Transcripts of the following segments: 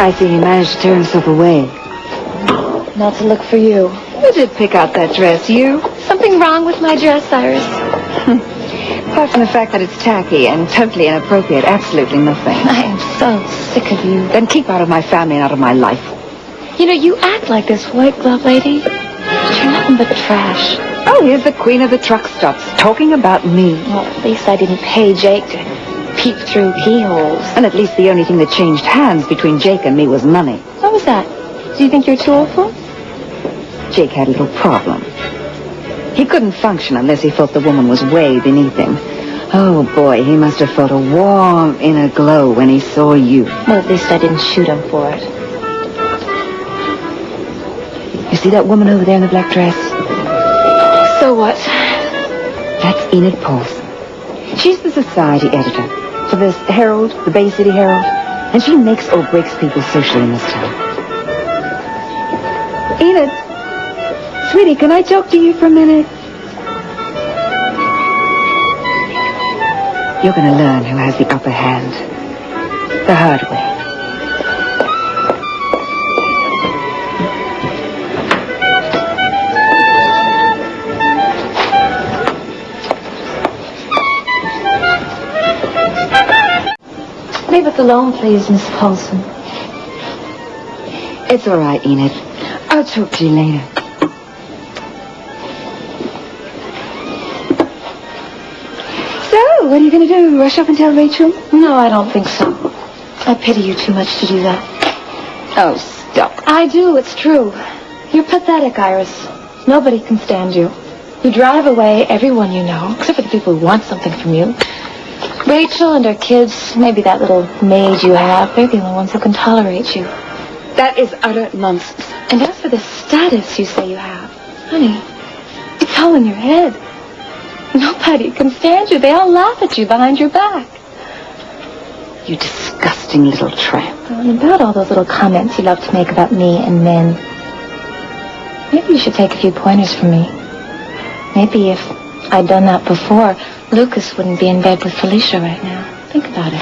I see he managed to tear himself away. Not to look for you. Who did pick out that dress? You? Something wrong with my dress, Iris? Apart from the fact that it's tacky and totally inappropriate, absolutely nothing. I am so sick of you. Then keep out of my family and out of my life. You know, you act like this white glove lady, but you're nothing but trash. Oh, here's the queen of the truck stops, talking about me. Well, at least I didn't pay Jake to peep through keyholes. And at least the only thing that changed hands between Jake and me was money. What was that? Do you think you're too awful? Jake had a little problem. He couldn't function unless he thought the woman was way beneath him. Oh, boy, he must have felt a warm inner glow when he saw you. Well, at least I didn't shoot him for it. You see that woman over there in the black dress? So what? That's Enid Paulson. She's the society editor for this Herald, the Bay City Herald, and she makes or breaks people socially in this town. Enid, sweetie, can I talk to you for a minute? You're going to learn who has the upper hand. The hard way. Leave us alone, please, Miss Paulson. It's all right, Enid. I'll talk to you later. So, what are you going to do? Rush up and tell Rachel? No, I don't think so. I pity you too much to do that. Oh, stop. I do, it's true. You're pathetic, Iris. Nobody can stand you. You drive away everyone you know, except for the people who want something from you. Rachel and her kids, maybe that little maid you have, they're the only ones who can tolerate you. That is utter nonsense. And as for the status you say you have, honey, it's all in your head. Nobody can stand you. They all laugh at you behind your back. You disgusting little tramp. And about all those little comments you love to make about me and men, maybe you should take a few pointers from me. Maybe if I'd done that before, Lucas wouldn't be in bed with Felicia right now. Think about it.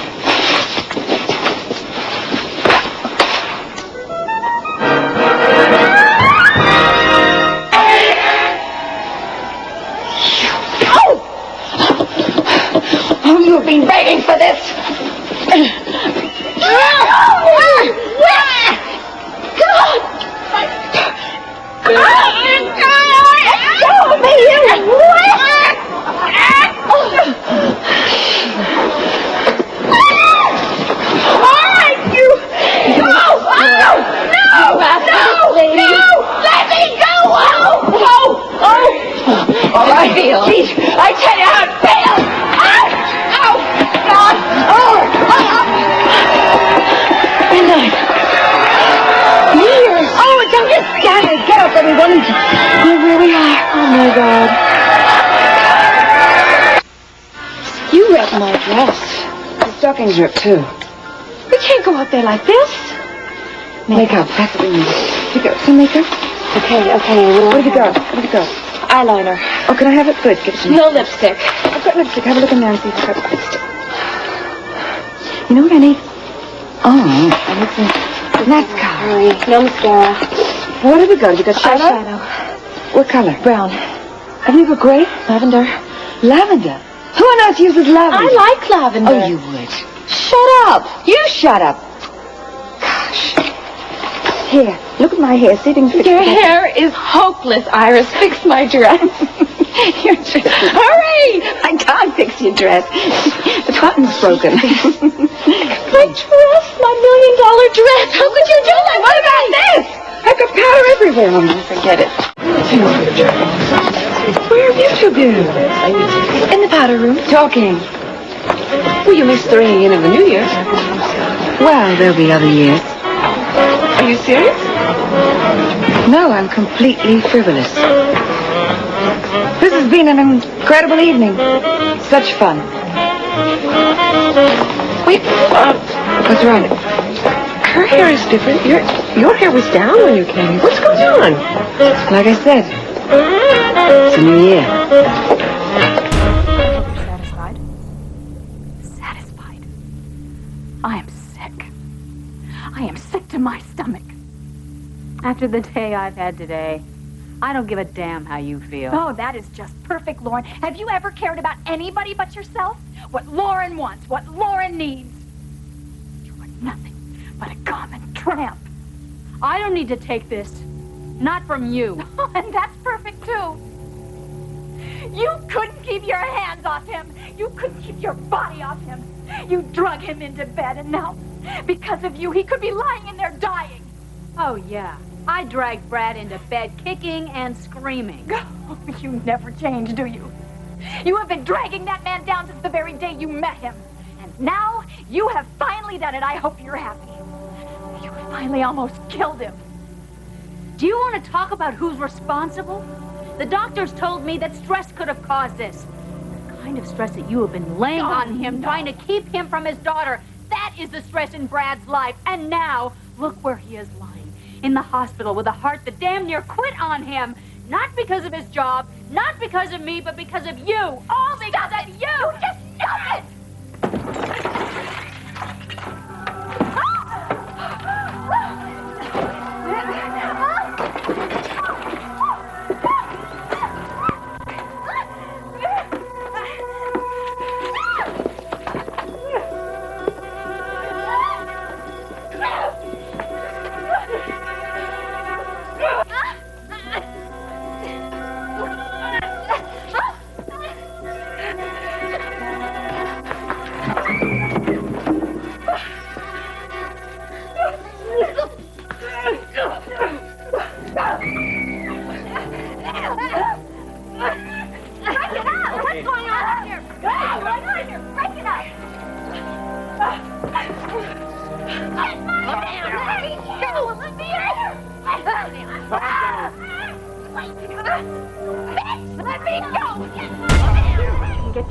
Oh, you've been begging for this. Jeez, I tell you how it feels! Ow! Ow! God! Oh! Midnight! Years! Oh, don't just stand there! Get up, everyone! Here we are. Oh, my God. You wrecked my dress. The stockings ripped, too. We can't go out there like this. Makeup. That's what we need. You got some makeup? Okay. What have you got? What have you got? Eyeliner. Oh, can I have it? Good. Give it to me. No lipstick. I've got lipstick. Have a look in there and see if I've got lipstick. You know what I need? Oh, I need some mascara. Hurry. No mascara. What have you got? Have you got shadow? Eyeshadow. What color? Brown. Have you got gray? Lavender. Lavender? Who on earth uses lavender? I like lavender. Oh, you would. Shut up. You shut up. Gosh. Here, look at my hair. See if you can fix it. Your hair is hopeless, Iris. Fix my dress. Your dress. Hurry! I can't fix your dress. The button's broken. My dress, my $1 million dress. How could you do that? What about this? I've got powder everywhere on me. Forget it. Where have you two been? In the powder room. Talking. Well, you missed the ringing in of the New Year. Well, there'll be other years. Are you serious? No, I'm completely frivolous. This has been an incredible evening. Such fun. Wait, What's wrong? her hair is different. Your hair was down when you came. What's going on? Like I said, it's a new year. Satisfied? Satisfied. I am sick. I am sick to After the day I've had today, I don't give a damn how you feel. Oh, that is just perfect, Lauren. Have you ever cared about anybody but yourself? What Lauren wants, what Lauren needs. You are nothing but a common tramp. I don't need to take this. Not from you. And that's perfect, too. You couldn't keep your hands off him. You couldn't keep your body off him. You drug him into bed, and now, because of you, he could be lying in there dying. Oh, yeah. I dragged Brad into bed kicking and screaming. Oh, you never change, do you? You have been dragging that man down since the very day you met him. And now, you have finally done it. I hope you're happy. You finally almost killed him. Do you want to talk about who's responsible? The doctors told me that stress could have caused this. The kind of stress that you have been laying on him, trying to keep him from his daughter. That is the stress in Brad's life. And now, look where he is lying. In the hospital with a heart that damn near quit on him. Not because of his job, not because of me, but because of you. All because of you! You just stop it!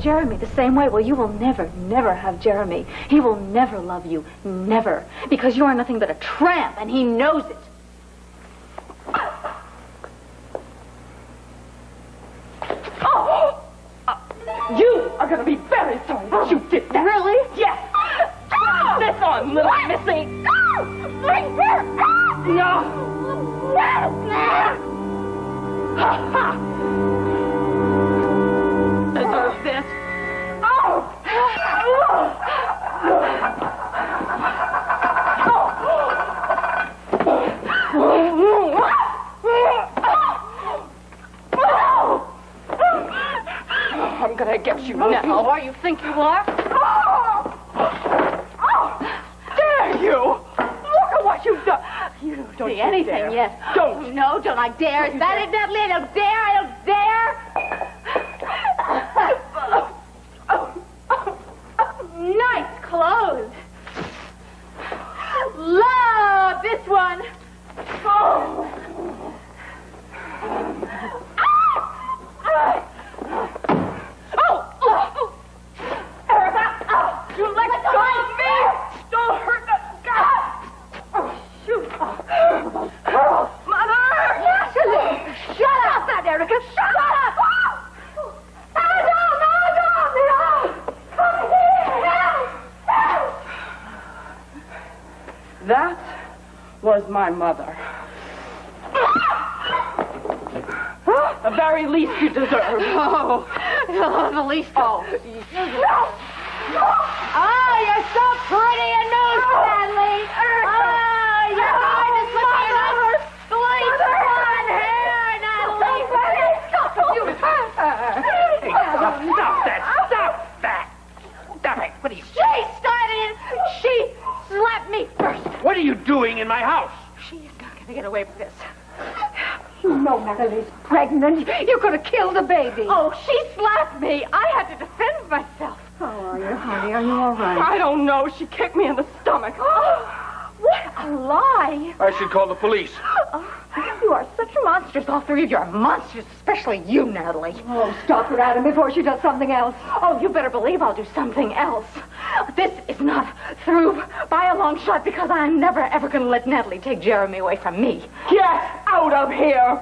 Jeremy the same way. Well, you will never, never have Jeremy. He will never love you. Never. Because you are nothing but a tramp, and he knows it. You are going to be very sorry that you did that. Really? Yes. This on, little missy. Bring her. No. Deserve this. I'm gonna get you now. Or you think you are? Dare you! Look at what you've done. You don't See anything, dare. yes. Don't. No, don't I dare. Is that it, Natalie? I don't dare. I don't dare. Nice clothes. Love this one. Erica! You let go of me! Don't hurt the guy! Oh, shoot! Mother! Shut up, Erica. Shut up. That was my mother. The very least you deserve. Oh, the least. Oh. Oh, you're so pretty and loose, Natalie. Oh, you're going to slip in over bleach blonde hair, Natalie. Stop that! Stop that! Stop it! What are you... She started it. She slapped me first. What are you doing in my house? She's not going to get away with this. You know Natalie's pregnant. You could have killed the baby. Oh, she slapped me. I had to defend myself. How are you, honey? Are you all right? I don't know. She kicked me in the stomach. What a lie. I should call the police. You are such monsters. All three of you are monsters, especially you, Natalie. Oh, stop her, Adam, before she does something else. Oh, you better believe I'll do something else. This is not through by a long shot because I'm never, ever going to let Natalie take Jeremy away from me. Get out of here!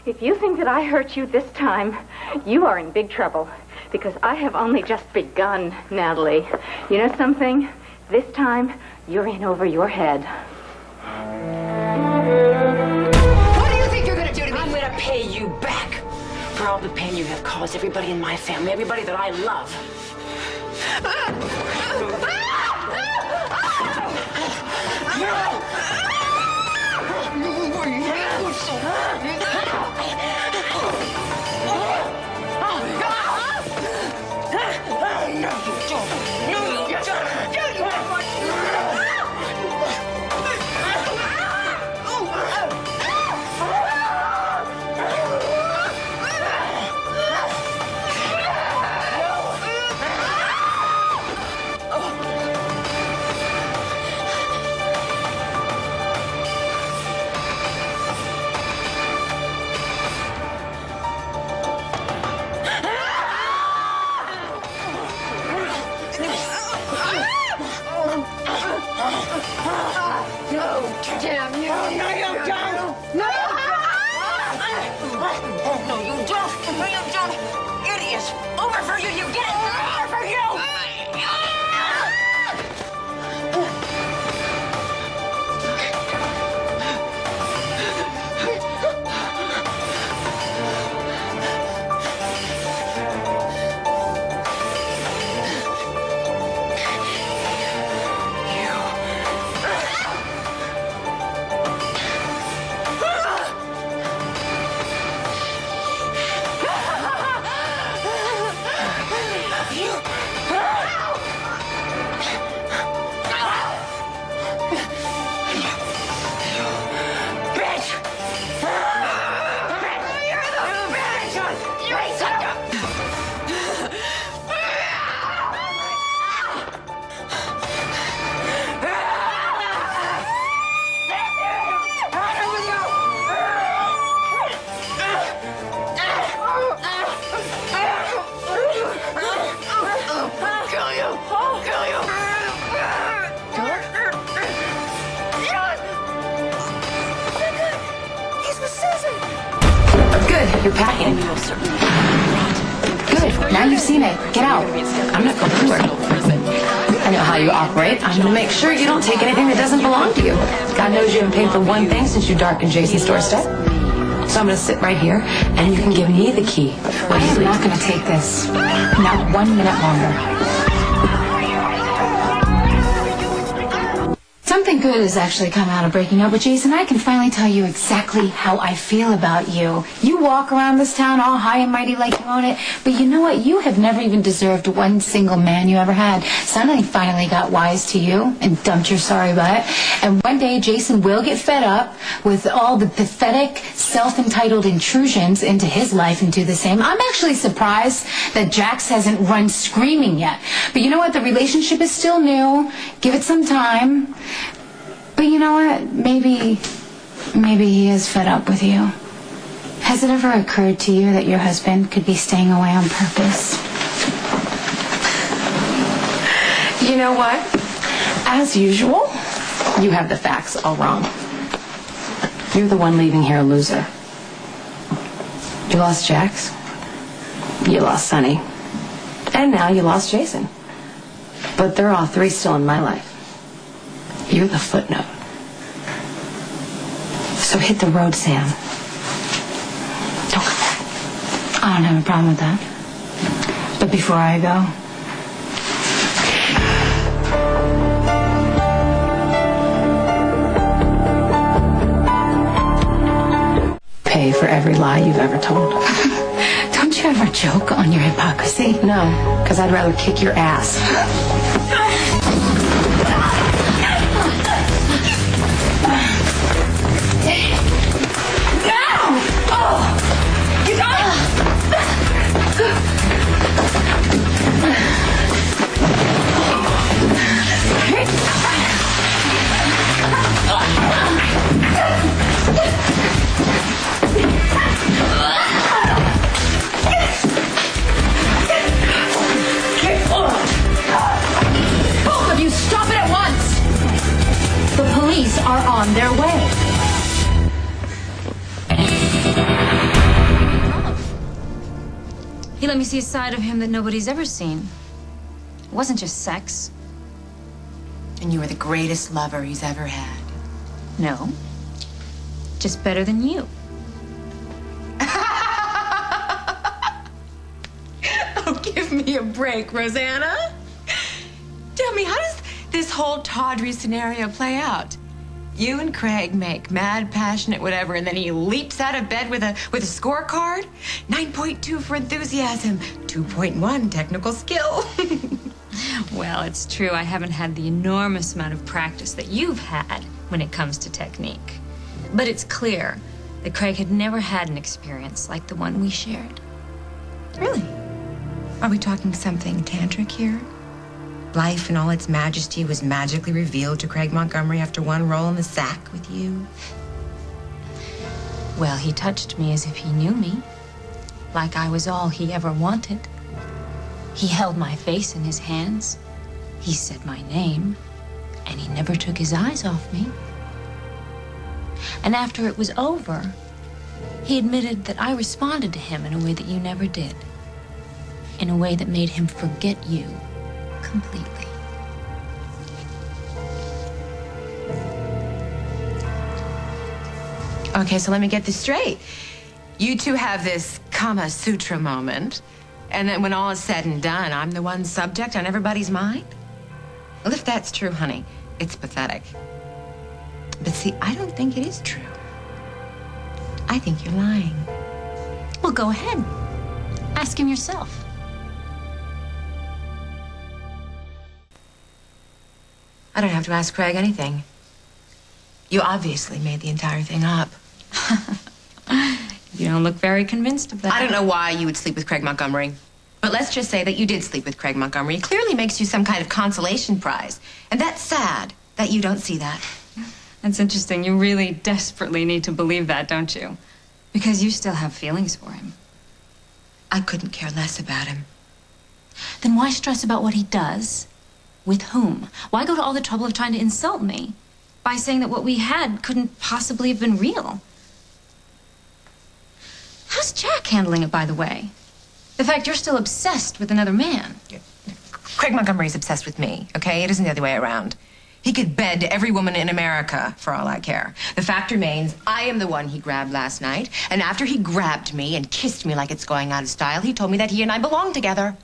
If you think that I hurt you this time, you are in big trouble because I have only just begun, Natalie. You know something? This time, you're in over your head. now the pain you have caused everybody in my family, everybody that I love. You're packing. Good. Now you've seen it. Get out. I'm not going anywhere. I know how you operate. I'm going to make sure you don't take anything that doesn't belong to you. God knows you haven't paid for one thing since you darkened Jason's doorstep. So I'm going to sit right here, and you can give me the key. I am not going to take this. Not 1 minute longer. Something good has actually come out of breaking up with Jason. I can finally tell you exactly how I feel about you. You walk around this town all high and mighty like you own it, but you know what? You have never even deserved one single man you ever had. Somebody finally got wise to you and dumped your sorry butt. And one day Jason will get fed up with all the pathetic, self-entitled intrusions into his life and do the same. I'm actually surprised that Jax hasn't run screaming yet. But you know what? The relationship is still new. Give it some time. But you know what? Maybe he is fed up with you. Has it ever occurred to you that your husband could be staying away on purpose? You know what? As usual, You have the facts all wrong. You're the one leaving here a loser. You lost Jax. You lost Sonny. And now you lost Jason. But they're all three still in my life. You're the footnote. So hit the road, Sam. Don't come back. I don't have a problem with that. But before I go, pay for every lie you've ever told. don't you ever joke on your hypocrisy? No, because I'd rather kick your ass. Are on their way. He let me see a side of him that nobody's ever seen. It wasn't just sex. And you were the greatest lover he's ever had. No. Just better than you. me a break, Rosanna. Tell me, how does this whole tawdry scenario play out? You and Craig make mad, passionate, whatever, and then he leaps out of bed with a scorecard? 9.2 for enthusiasm, 2.1 technical skill. Well, it's true. I haven't had the enormous amount of practice that you've had when it comes to technique. But it's clear that Craig had never had an experience like the one we shared. Really? Are we talking something tantric here? Life in all its majesty was magically revealed to Craig Montgomery after one roll in the sack with you? Well, he touched me as if he knew me, like I was all he ever wanted. He held my face in his hands. He said my name, and he never took his eyes off me. And after it was over, he admitted that I responded to him in a way that you never did. In a way that made him forget you completely. Okay, so let me get this straight. You two have this Kama Sutra moment, and then when all is said and done, I'm the one subject on everybody's mind? Well, if that's true, honey, it's pathetic. But see, I don't think it is true. I think you're lying. Well, go ahead. Ask him yourself. I don't have to ask Craig anything. You obviously made the entire thing up. You don't look very convinced of that. I don't know why you would sleep with Craig Montgomery. But let's just say that you did sleep with Craig Montgomery. It clearly makes you some kind of consolation prize. And that's sad that you don't see that. That's interesting. You really desperately need to believe that, don't you? Because you still have feelings for him. I couldn't care less about him. Then why stress about what he does? With whom? Why go to all the trouble of trying to insult me by saying that what we had couldn't possibly have been real? How's Jack handling it, by the way? The fact you're still obsessed with another man. Craig Montgomery's obsessed with me, okay? It isn't the other way around. He could bed every woman in America, for all I care. The fact remains, I am the one he grabbed last night, and after he grabbed me and kissed me like it's going out of style, he told me that he and I belong together.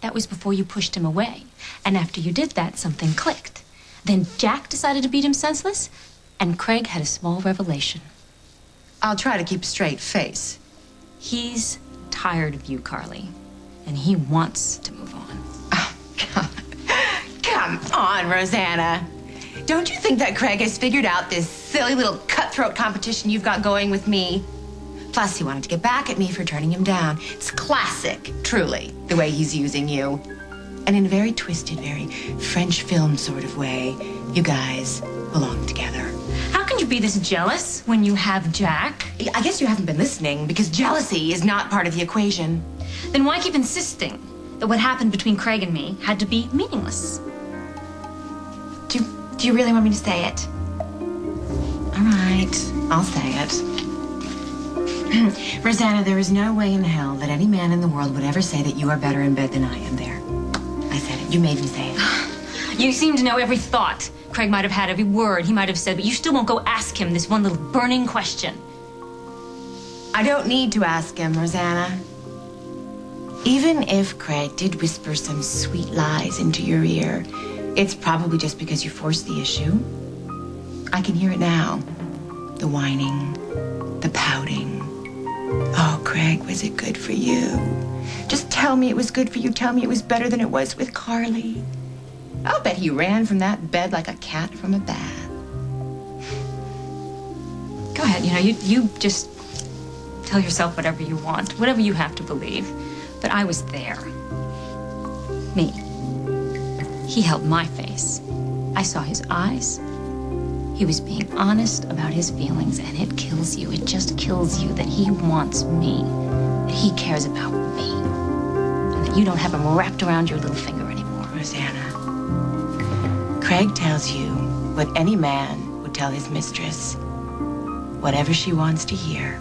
That was before you pushed him away. And after you did that, something clicked. Then Jack decided to beat him senseless, and Craig had a small revelation. I'll try to keep a straight face. He's tired of you, Carly, and he wants to move on. Oh, God. Come on, Rosanna. Don't you think that Craig has figured out this silly little cutthroat competition you've got going with me? Plus, he wanted to get back at me for turning him down. It's classic, truly, the way he's using you. And in a very twisted, very French film sort of way, you guys belong together. How can you be this jealous when you have Jack? I guess you haven't been listening, because jealousy is not part of the equation. Then why keep insisting that what happened between Craig and me had to be meaningless? Do you really want me to say it? All right, I'll say it. Rosanna, there is no way in hell that any man in the world would ever say that you are better in bed than I am there. I said it. You made me say it. You seem to know every thought Craig might have had, every word he might have said, but you still won't go ask him this one little burning question. I don't need to ask him, Rosanna. Even if Craig did whisper some sweet lies into your ear, it's probably just because you forced the issue. I can hear it now. The whining, the pouting. Oh, Craig, was it good for you? Just tell me it was good for you. Tell me it was better than it was with Carly. I'll bet he ran from that bed like a cat from a bath. Go ahead, you just tell yourself whatever you want, whatever you have to believe. But I was there. Me. He held my face. I saw his eyes. He was being honest about his feelings, and it kills you. It just kills you that he wants me, that he cares about me, and that you don't have him wrapped around your little finger anymore. Rosanna, Craig tells you what any man would tell his mistress. Whatever she wants to hear.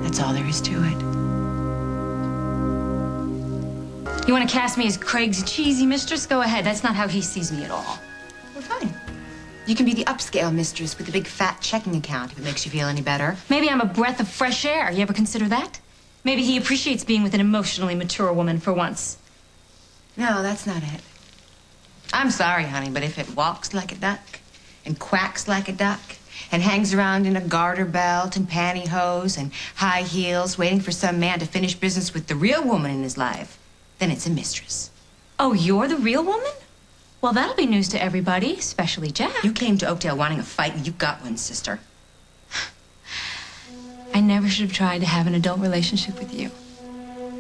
That's all there is to it. You want to cast me as Craig's cheesy mistress? Go ahead. That's not how he sees me at all. Well, fine. You can be the upscale mistress with the big fat checking account if it makes you feel any better. Maybe I'm a breath of fresh air. You ever consider that? Maybe he appreciates being with an emotionally mature woman for once. No, that's not it. I'm sorry, honey, but if it walks like a duck and quacks like a duck and hangs around in a garter belt and pantyhose and high heels waiting for some man to finish business with the real woman in his life, then it's a mistress. Oh, you're the real woman? Well, that'll be news to everybody, especially Jack. You came to Oakdale wanting a fight, and you got one, sister. I never should have tried to have an adult relationship with you.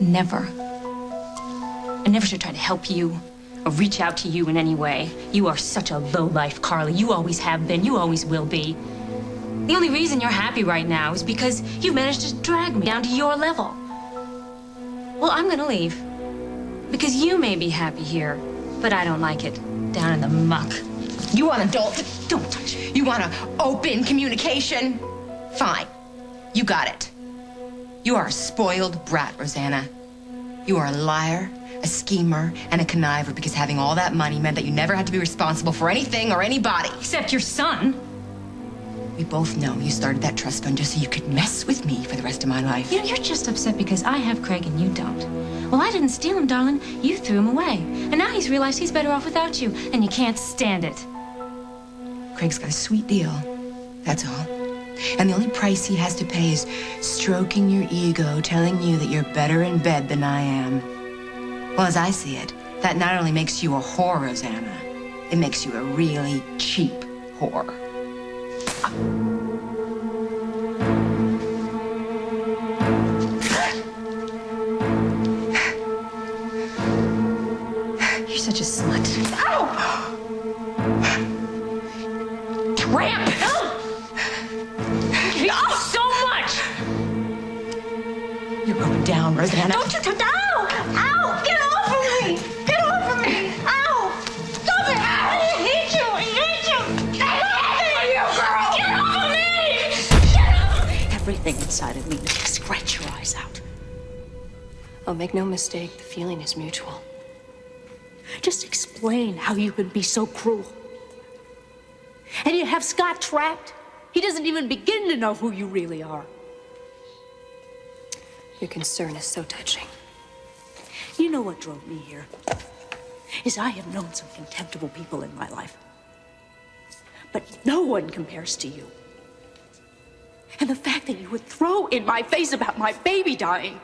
Never. I never should have tried to help you or reach out to you in any way. You are such a lowlife, Carly. You always have been. You always will be. The only reason you're happy right now is because you've managed to drag me down to your level. Well, I'm gonna leave. Because you may be happy here, but I don't like it. Down in the muck. You want adult? Don't touch me. You want open communication? Fine. You got it. You are a spoiled brat, Rosanna. You are a liar, a schemer, and a conniver because having all that money meant that you never had to be responsible for anything or anybody. Except your son. We both know you started that trust fund just so you could mess with me for the rest of my life. You know, you're just upset because I have Craig and you don't. Well, I didn't steal him, darling. You threw him away. And now he's realized he's better off without you, and you can't stand it. Craig's got a sweet deal. That's all. And the only price he has to pay is stroking your ego, telling you that you're better in bed than I am. Well, as I see it, that not only makes you a whore, Rosanna, it makes you a really cheap whore. You're such a slut. Ow! Tramp! So much! You're going down, Rosanna. Don't you touch... Ow! Ow! Get off of me! Get off of me! Ow! Stop it! I hate you! I hate you! Get off of me, you girl! Get off of me! Get off of me! Everything inside of me is to scratch your eyes out. Oh, make no mistake, the feeling is mutual. Just explain how you can be so cruel. And you have Scott trapped. He doesn't even begin to know who you really are. Your concern is so touching. You know what drove me here? Is I have known some contemptible people in my life. But no one compares to you. And the fact that you would throw in my face about my baby dying.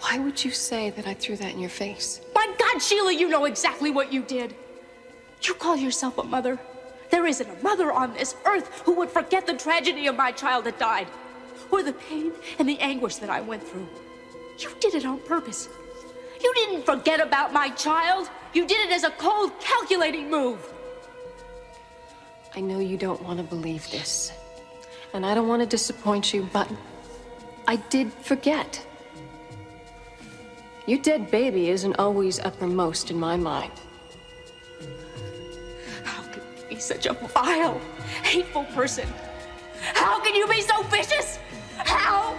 Why would you say that I threw that in your face? My God, Sheila, you know exactly what you did. You call yourself a mother. There isn't a mother on this earth who would forget the tragedy of my child that died, or the pain and the anguish that I went through. You did it on purpose. You didn't forget about my child. You did it as a cold, calculating move. I know you don't want to believe this, and I don't want to disappoint you, but I did forget. Your dead baby isn't always uppermost in my mind. How can you be such a vile, hateful person? How can you be so vicious? How?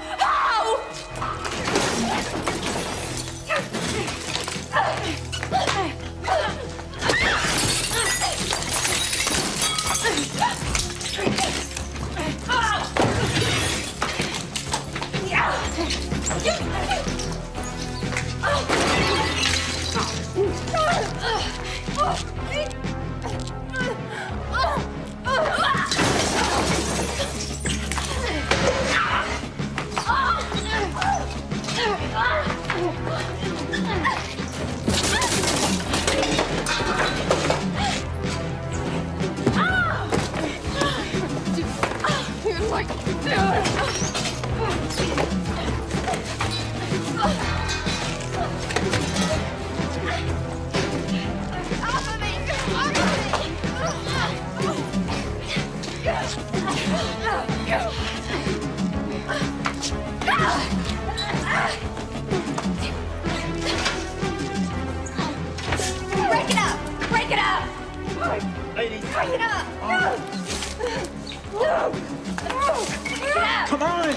Come on!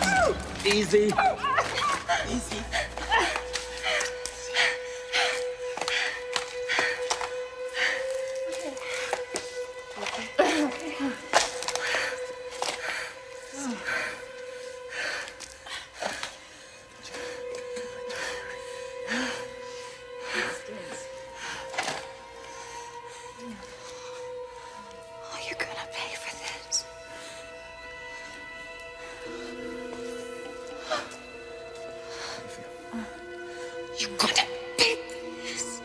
Easy. Easy. You're gonna pay this.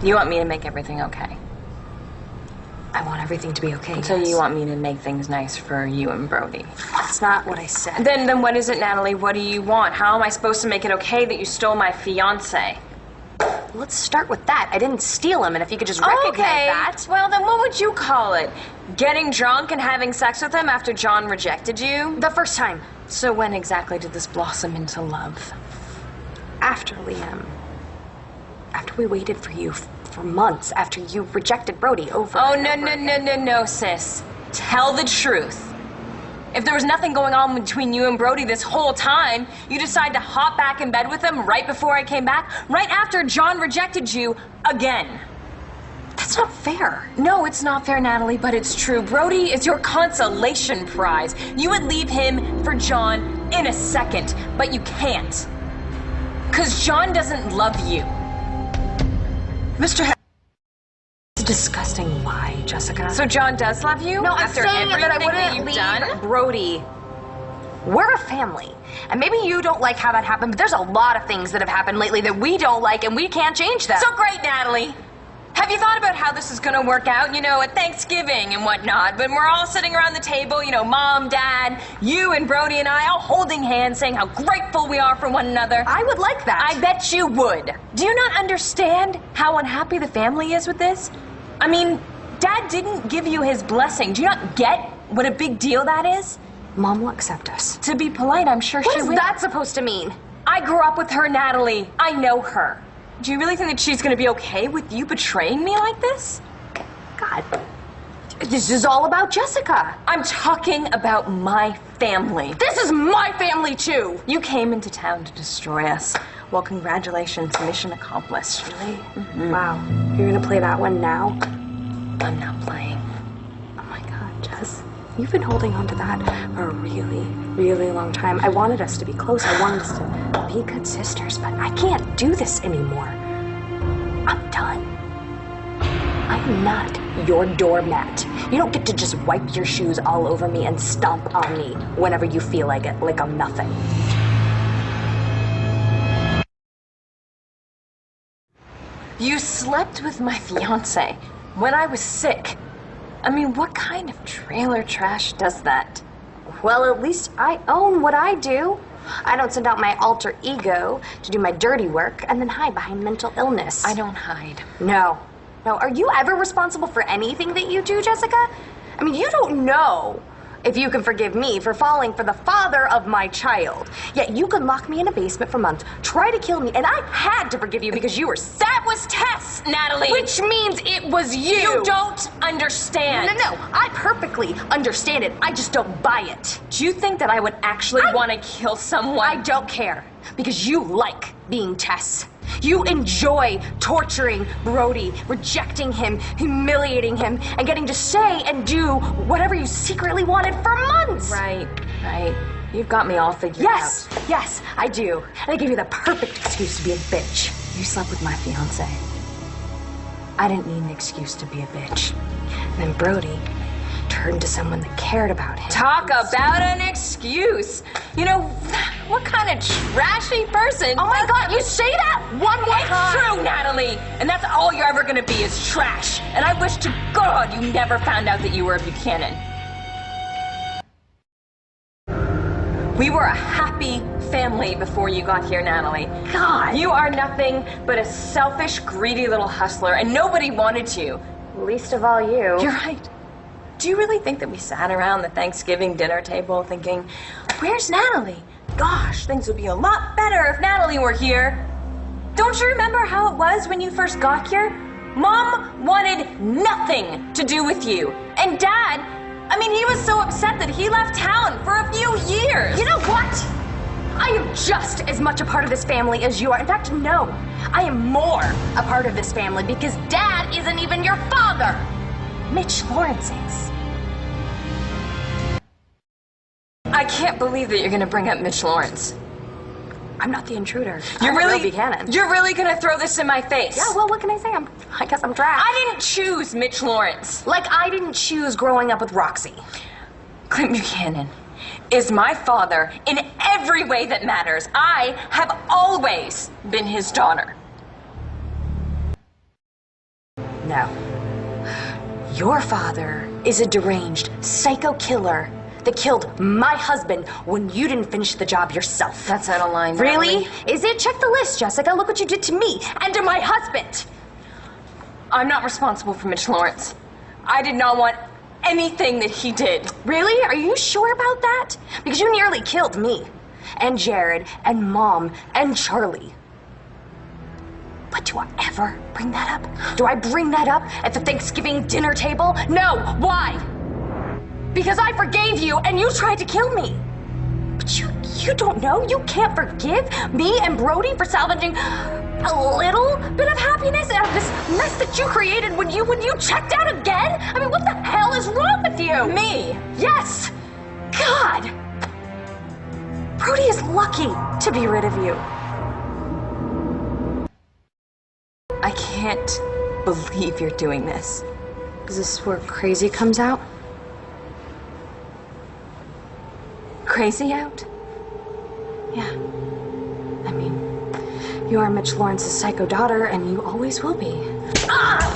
You want me to make everything okay? I want everything to be okay. So you want me to make things nice for you and Brody? That's not what I said. Then what is it, Natalie? What do you want? How am I supposed to make it okay that you stole my fiancé? Let's start with that. I didn't steal him, and if you could just recognize that. Well, then what would you call it? Getting drunk and having sex with him after John rejected you? The first time. So when exactly did this blossom into love? After Liam. After we waited for you for months, after you rejected Brody over Oh, and over no, sis. Tell the truth. If there was nothing going on between you and Brody this whole time, you decide to hop back in bed with him right before I came back, right after John rejected you again. That's not fair. No, it's not fair, Natalie, but it's true. Brody is your consolation prize. You would leave him for John in a second, but you can't. 'Cause John doesn't love you. It's a disgusting lie, Jessica. So John does love you? No, after I'm saying that I everything wouldn't you've leave done? Brody. We're a family. And maybe you don't like how that happened, but there's a lot of things that have happened lately that we don't like, and we can't change them. So great, Natalie. Have you thought about how this is gonna work out, at Thanksgiving and whatnot? When we're all sitting around the table, Mom, Dad, you and Brody and I all holding hands saying how grateful we are for one another. I would like that. I bet you would. Do you not understand how unhappy the family is with this? I mean, Dad didn't give you his blessing. Do you not get what a big deal that is? Mom will accept us. To be polite, I'm sure she will. What is that supposed to mean? I grew up with her, Natalie. I know her. Do you really think that she's gonna be okay with you betraying me like this? God, this is all about Jessica. I'm talking about my family. This is my family, too. You came into town to destroy us. Well, congratulations, mission accomplished. Really? Mm-hmm. Wow. You're gonna play that one now? I'm not playing. Oh my God, Jess. You've been holding on to that for a really, really long time. I wanted us to be close. I wanted us to be good sisters, but I can't do this anymore. I'm done. I'm not your doormat. You don't get to just wipe your shoes all over me and stomp on me whenever you feel like it, like I'm nothing. You slept with my fiancé when I was sick. I mean, what kind of trailer trash does that? Well, at least I own what I do. I don't send out my alter ego to do my dirty work and then hide behind mental illness. I don't hide. No. No, are you ever responsible for anything that you do, Jessica? I mean, you don't know if you can forgive me for falling for the father of my child. Yet you could lock me in a basement for months, try to kill me, and I had to forgive you because you were sick. That was Tess, Natalie! Which means it was you! You don't understand. No, I perfectly understand it. I just don't buy it. Do you think that I would actually want to kill someone? I don't care, because you like being Tess. You enjoy torturing Brody, rejecting him, humiliating him, and getting to say and do whatever you secretly wanted for months. Right. You've got me all figured out. Yes, I do. And I gave you the perfect excuse to be a bitch. You slept with my fiancé. I didn't need an excuse to be a bitch. And then Brody turned to someone that cared about him. Talk about an excuse. What kind of trashy person? Oh my God, you say that one more time. It's true, Natalie. And that's all you're ever gonna be is trash. And I wish to God you never found out that you were a Buchanan. We were a happy family before you got here, Natalie. God. You are nothing but a selfish, greedy little hustler, and nobody wanted you. Least of all you. You're right. Do you really think that we sat around the Thanksgiving dinner table thinking, where's Natalie? Gosh, things would be a lot better if Natalie were here. Don't you remember how it was when you first got here? Mom wanted nothing to do with you. And Dad, he was so upset that he left town for a few years. You know what? I am just as much a part of this family as you are. In fact, no. I am more a part of this family because Dad isn't even your father. Mitch Lawrence is. I can't believe that you're going to bring up Mitch Lawrence. I'm not the intruder. You're really Buchanan. You're really going to throw this in my face? Yeah, well, what can I say? I guess I'm trapped. I didn't choose Mitch Lawrence. Like I didn't choose growing up with Roxy. Clint Buchanan, is my father in every way that matters. I have always been his daughter. No. Your father is a deranged psycho killer that killed my husband when you didn't finish the job yourself. That's out of line, Really? Natalie. Is it? Check the list, Jessica. Look what you did to me and to my husband. I'm not responsible for Mitch Lawrence. I did not want anything that he did. Really? Are you sure about that? Because you nearly killed me and Jared and Mom and Charlie. But do I ever bring that up? Do I bring that up at the Thanksgiving dinner table? No. Why? Because I forgave you and you tried to kill me. But you don't know. You can't forgive me and Brody for salvaging a little bit of happiness out of this mess that you created when you checked out again? I mean, what the hell is wrong with you? Me? Yes. God. Brody is lucky to be rid of you. I can't believe you're doing this. Is this where crazy comes out? Crazy out? Yeah. I mean, you are Mitch Lawrence's psycho daughter, and you always will be. Ah!